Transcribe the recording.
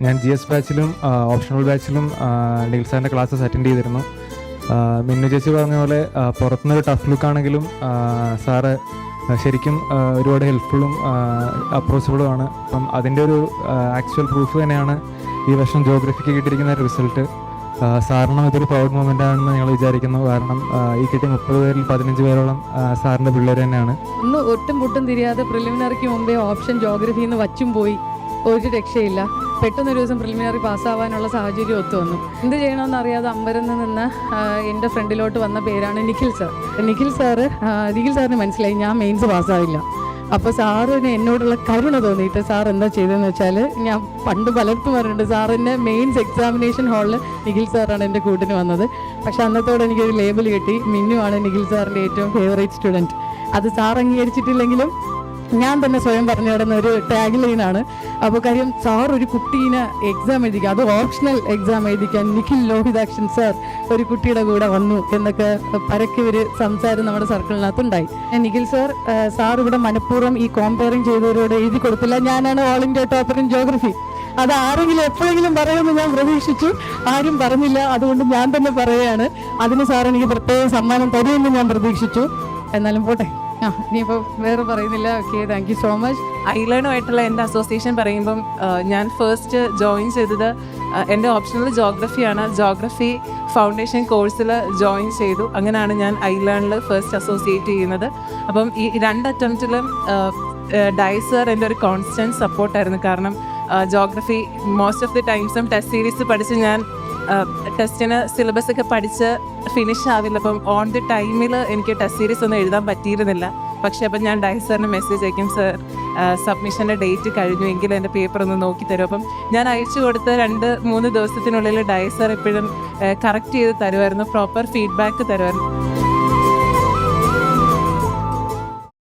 ഞാൻ GS ബാച്ചിലും optional ബാച്ചിലും Nikhil സാറിൻ്റെ classes attend ചെയ്തിരുന്നു. മിന്നു ചേച്ചി പറഞ്ഞ പോലെ പുറത്തുനിന്നൊരു ടഫ് ലുക്കാണെങ്കിലും സാറ് ശരിക്കും ഒരുപാട് ഹെൽപ്ഫുള്ളും അപ്രോച്ചബിളുമാണ്. അപ്പം അതിൻ്റെ ഒരു ആക്ച്വൽ പ്രൂഫ് തന്നെയാണ് ഈ വർഷം ജോഗ്രഫിക്ക് കിട്ടിയിരിക്കുന്ന റിസൾട്ട്. സാറിനും ഇതൊരു പ്രൗഡ് മൊമെൻ്റ് ആണെന്ന് ഞങ്ങൾ വിചാരിക്കുന്നു. കാരണം ഈ കിട്ടിയ 30 പേരിൽ 15 പേരോളം സാറിൻ്റെ പിള്ളേർ തന്നെയാണ്. ഒന്ന് ഒട്ടും പൊട്ടും തിരിയാതെ പ്രിലിമിനറിക്ക് മുമ്പേ ഓപ്ഷൻ ജോഗ്രഫിയിൽ നിന്ന് വച്ചും പോയി, ഒരു രക്ഷയില്ല. പെട്ടെന്നൊരു ദിവസം പ്രിലിമിനറി പാസ്സാവാനുള്ള സാഹചര്യം ഒത്തു വന്നു. എന്ത് ചെയ്യണമെന്ന് അറിയാതെ അമ്പരന്ന് നിന്ന് എൻ്റെ ഫ്രണ്ടിലോട്ട് വന്ന പേരാണ് നിഖിൽ സാർ. നിഖിൽ സാറിന് മനസ്സിലായി ഞാൻ മെയിൻസ് പാസ്സാവില്ല. അപ്പോൾ സാറിന് എന്നോടുള്ള കരുണ തോന്നിയിട്ട് സാർ എന്താ ചെയ്തതെന്ന് വെച്ചാൽ, ഞാൻ പണ്ട് പലർക്കും പറഞ്ഞിട്ടുണ്ട്, സാറിൻ്റെ മെയിൻസ് എക്സാമിനേഷൻ ഹാളിൽ നിഖിൽ സാറാണ് എൻ്റെ കൂട്ടിന് വന്നത്. പക്ഷെ അന്നത്തോടെ എനിക്കൊരു ലേബൽ കിട്ടി, മിന്നുവാണ് നിഖിൽ സാറിൻ്റെ ഏറ്റവും ഫേവറേറ്റ് സ്റ്റുഡൻറ്റ്. അത് സാർ അംഗീകരിച്ചിട്ടില്ലെങ്കിലും ഞാൻ തന്നെ സ്വയം പറഞ്ഞു കിടന്ന ഒരു ടാഗ് ലൈനാണ്. അപ്പോൾ കാര്യം സാർ ഒരു കുട്ടീനെ എക്സാം എഴുതിക്കുക, അത് ഓപ്ഷണൽ എക്സാം എഴുതിക്കാൻ നിഖിൽ ലോഹിതാക്ഷൻ സാർ ഒരു കുട്ടിയുടെ കൂടെ വന്നു എന്നൊക്കെ പരക്കെ ഒരു സംസാരം നമ്മുടെ സർക്കിളിനകത്തുണ്ടായി. നിഖിൽ സാർ ഇവിടെ മനഃപൂർവ്വം ഈ കോമ്പയറിങ് ചെയ്തവരോട് എഴുതി കൊടുത്തില്ല, ഞാനാണ് all India topper in geography. അത് ആരെങ്കിലും എപ്പോഴെങ്കിലും പറയുമെന്ന് ഞാൻ പ്രതീക്ഷിച്ചു, ആരും പറഞ്ഞില്ല. അതുകൊണ്ട് ഞാൻ തന്നെ പറയുകയാണ്, അതിന് സാർ എനിക്ക് പ്രത്യേക സമ്മാനം തരുമെന്ന് ഞാൻ പ്രതീക്ഷിച്ചു. എന്നാലും പോട്ടെ, ഇനിയിപ്പോൾ വേറെ പറയുന്നില്ല. Okay, thank you so much. ഐലേണുമായിട്ടുള്ള എൻ്റെ അസോസിയേഷൻ പറയുമ്പം ഞാൻ ഫസ്റ്റ് ജോയിൻ ചെയ്തത് എൻ്റെ ഓപ്ഷണൽ ജോഗ്രഫിയാണ്. ജോഗ്രഫി ഫൗണ്ടേഷൻ കോഴ്സിൽ ജോയിൻ ചെയ്തു. അങ്ങനെയാണ് ഞാൻ ഐലേണിൽ ഫസ്റ്റ് അസോസിയേറ്റ് ചെയ്യുന്നത്. അപ്പം ഈ 2 അറ്റംപ്റ്റിലും ഡൈസർ എൻ്റെ ഒരു കോൺസ്റ്റൻറ്റ് സപ്പോർട്ടായിരുന്നു. കാരണം ജോഗ്രഫി മോസ്റ്റ് ഓഫ് ദി ടൈംസും ടെസ്റ്റ് സീരീസ് പഠിച്ച് ഞാൻ ടെസ്റ്റിന് സിലബസ് ഒക്കെ പഠിച്ച് ഫിനിഷ് ആവില്ല. അപ്പം ഓൺ ദി ടൈമിൽ എനിക്ക് ടെസ്റ്റ് സീരീസ് ഒന്നും എഴുതാൻ പറ്റിയിരുന്നില്ല. പക്ഷേ അപ്പം ഞാൻ ഡൈസറിന് മെസ്സേജ് അയക്കും, സർ സബ്മിഷൻ്റെ ഡേറ്റ് കഴിഞ്ഞു, എങ്കിലും എൻ്റെ പേപ്പർ ഒന്ന് നോക്കി തരും. അപ്പം ഞാൻ അയച്ചു കൊടുത്ത് 2-3 ദിവസത്തിനുള്ളിൽ ഡൈസർ എപ്പോഴും കറക്റ്റ് ചെയ്ത് തരുമായിരുന്നു, പ്രോപ്പർ ഫീഡ്ബാക്ക് തരുമായിരുന്നു.